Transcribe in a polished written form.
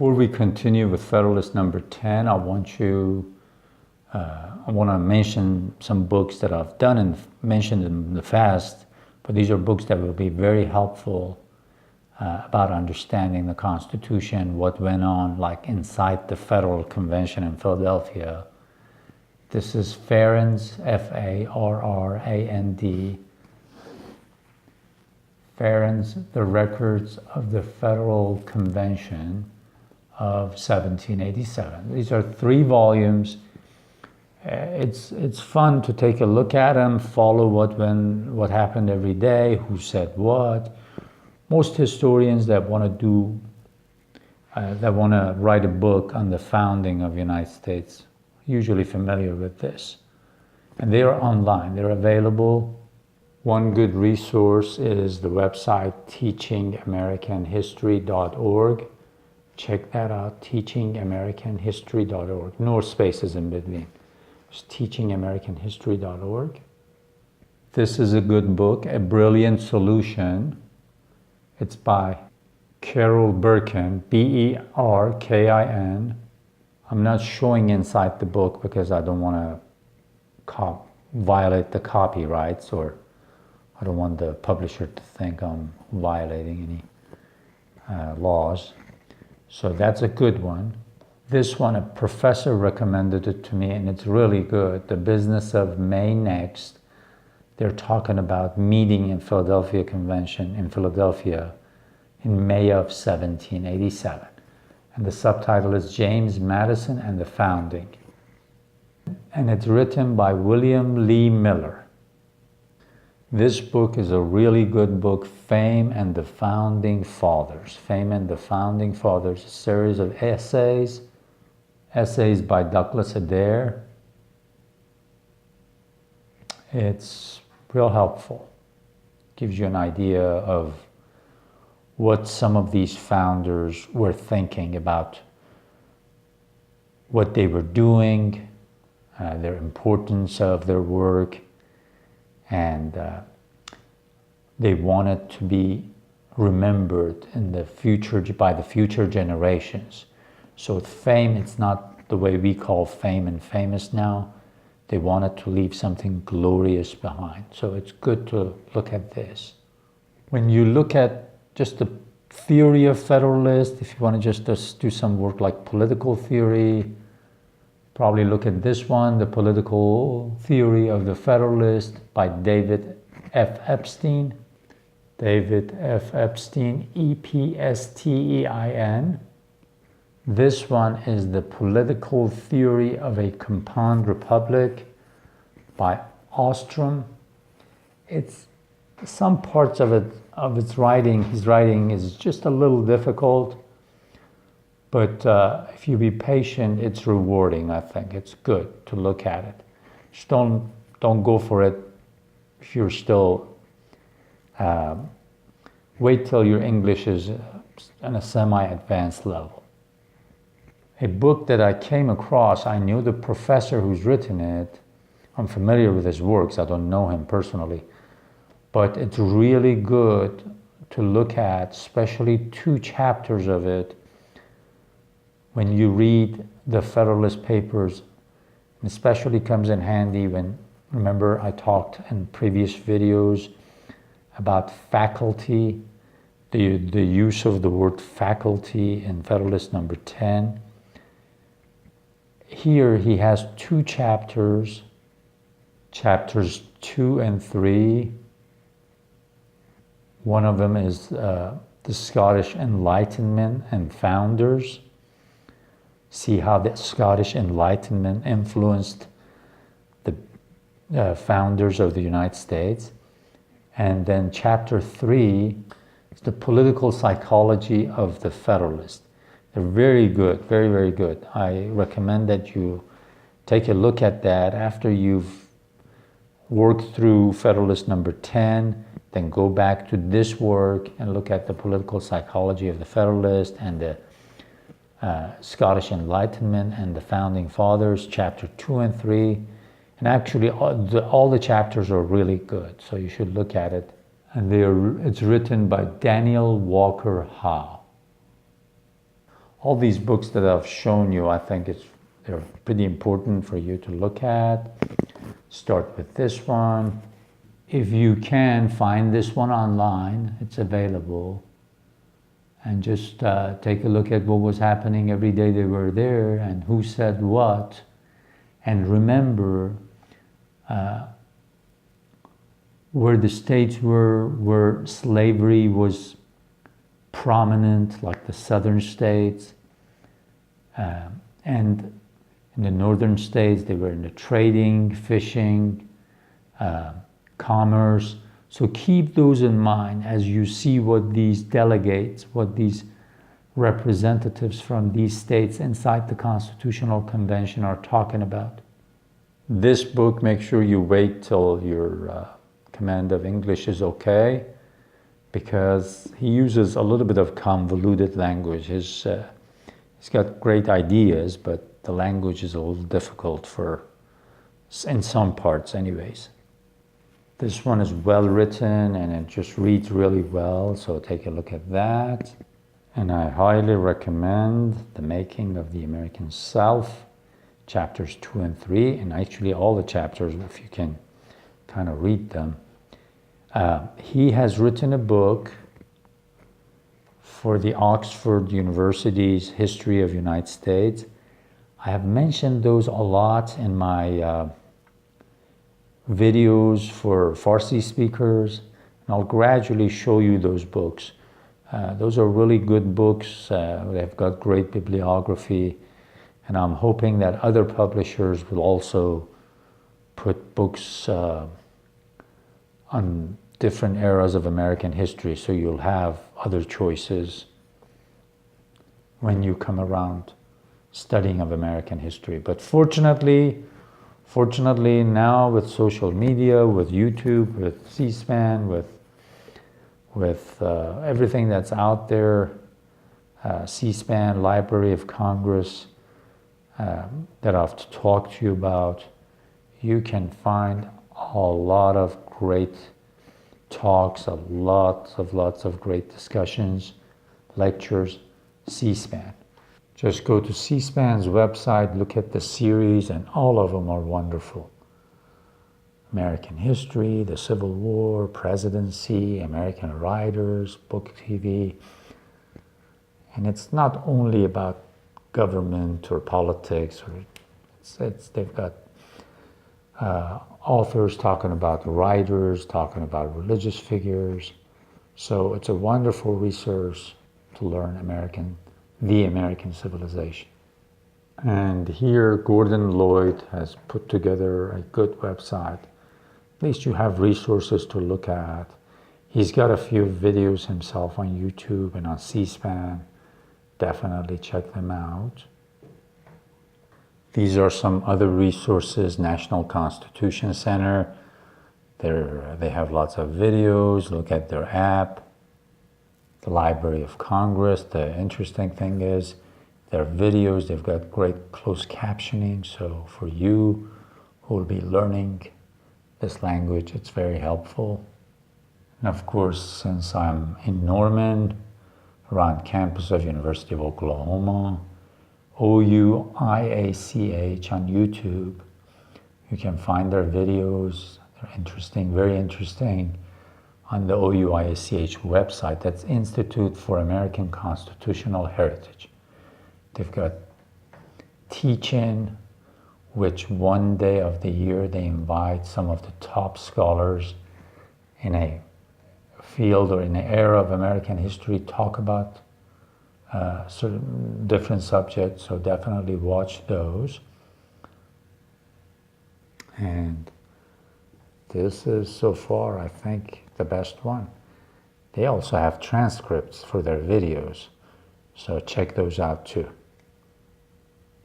Before we continue with Federalist number 10, I want to mention some books that I've done and mentioned in the past, but these are books that will be very helpful about understanding the Constitution, what went on like inside the Federal Convention in Philadelphia. This is Farrand, F-A-R-R-A-N-D, Farrand's The Records of the Federal Convention of 1787. These are 3 volumes. It's fun to take a look at them, follow what happened every day, who said what. Most historians that want to write a book on the founding of the United States are usually familiar with this. And they are online, they're available. One good resource is the website teachingamericanhistory.org. Check that out, teachingamericanhistory.org. No spaces in between. It's teachingamericanhistory.org. This is a good book, A Brilliant Solution. It's by Carol Berkin, B-E-R-K-I-N. I'm not showing inside the book because I don't want to violate the copyrights, or I don't want the publisher to think I'm violating any laws. So that's a good one. This one, a professor recommended it to me, and it's really good. The Business of May Next. They're talking about meeting in Philadelphia Convention in Philadelphia in May of 1787. And the subtitle is James Madison and the Founding. And it's written by William Lee Miller. This book is a really good book, Fame and the Founding Fathers. Fame and the Founding Fathers, a series of essays by Douglas Adair. It's real helpful. Gives you an idea of what some of these founders were thinking about, what they were doing, their importance of their work, and they wanted to be remembered in the future by the future generations. So with fame, it's not the way we call fame and famous now. They wanted to leave something glorious behind. So it's good to look at this. When you look at just the theory of Federalist, if you want to just do some work like political theory, probably look at this one, The Political Theory of the Federalist by David F. Epstein. David F. Epstein, E-P-S-T-E-I-N. This one is The Political Theory of a Compound Republic by Ostrom. It's some parts of his writing is just a little difficult, but if you be patient, it's rewarding. I think it's good to look at it. Just don't go for it if you're still. Wait till your English is on a semi-advanced level. A book that I came across, I knew the professor who's written it. I'm familiar with his works. I don't know him personally. But it's really good to look at, especially 2 chapters of it. When you read the Federalist Papers, and especially comes in handy when, remember I talked in previous videos about faculty, the use of the word faculty in Federalist number 10. Here he has 2 chapters, chapters 2 and 3. One of them is the Scottish Enlightenment and founders. See how the Scottish Enlightenment influenced the founders of the United States. And then chapter 3 is the political psychology of the Federalist. They're very good, very, very good. I recommend that you take a look at that after you've worked through Federalist number 10, then go back to this work and look at the political psychology of the Federalist and the Scottish Enlightenment and the Founding Fathers, chapter 2 and 3. And actually, all the chapters are really good, so you should look at it. And it's written by Daniel Walker Howe. all these books that I've shown you, I think they're pretty important for you to look at. Start with this one. If you can find this one online, it's available. And just take a look at what was happening every day they were there and who said what. And remember where the states were where slavery was prominent, like the southern states. And in the northern states, they were in the trading, fishing, commerce. So keep those in mind as you see what these delegates, what these representatives from these states inside the Constitutional Convention are talking about. This book, make sure you wait till your command of English is okay, because he uses a little bit of convoluted language. He's got great ideas, but the language is a little difficult in some parts anyways. This one is well written and it just reads really well, so take a look at that. And I highly recommend The Making of the American South, chapters 2 and 3, and actually all the chapters, if you can kind of read them. He has written a book for the Oxford University's History of the United States. I have mentioned those a lot in my videos for Farsi speakers, and I'll gradually show you those books. Those are really good books. They've got great bibliography, and I'm hoping that other publishers will also put books on different eras of American history, so you'll have other choices when you come around studying of American history. But fortunately now with social media, with YouTube, with C-SPAN, with everything that's out there, C-SPAN, Library of Congress, that I've talked to you about, you can find a lot of great talks, lots of great discussions, lectures, C-SPAN. Just go to C-SPAN's website, look at the series, and all of them are wonderful. American history, the Civil War, presidency, American writers, book TV. And it's not only about government or politics, they've got authors talking about writers, talking about religious figures. So it's a wonderful resource to learn the American civilization. And here Gordon Lloyd has put together a good website. At least you have resources to look at. He's got a few videos himself on YouTube and on C-SPAN. Definitely check them out. These are some other resources. National Constitution Center. They have lots of videos. Look at their app. The Library of Congress. The interesting thing is their videos, they've got great closed captioning. So for you who will be learning this language, it's very helpful. And of course, since I'm in Norman, around campus of University of Oklahoma, OUIACH on YouTube, you can find their videos. They're interesting, very interesting, on the OUIACH website. That's Institute for American Constitutional Heritage. They've got teach-in, which one day of the year they invite some of the top scholars in a field or in an era of American history talk about certain different subjects, so definitely watch those. And this is so far, I think, the best one. They also have transcripts for their videos, so check those out too.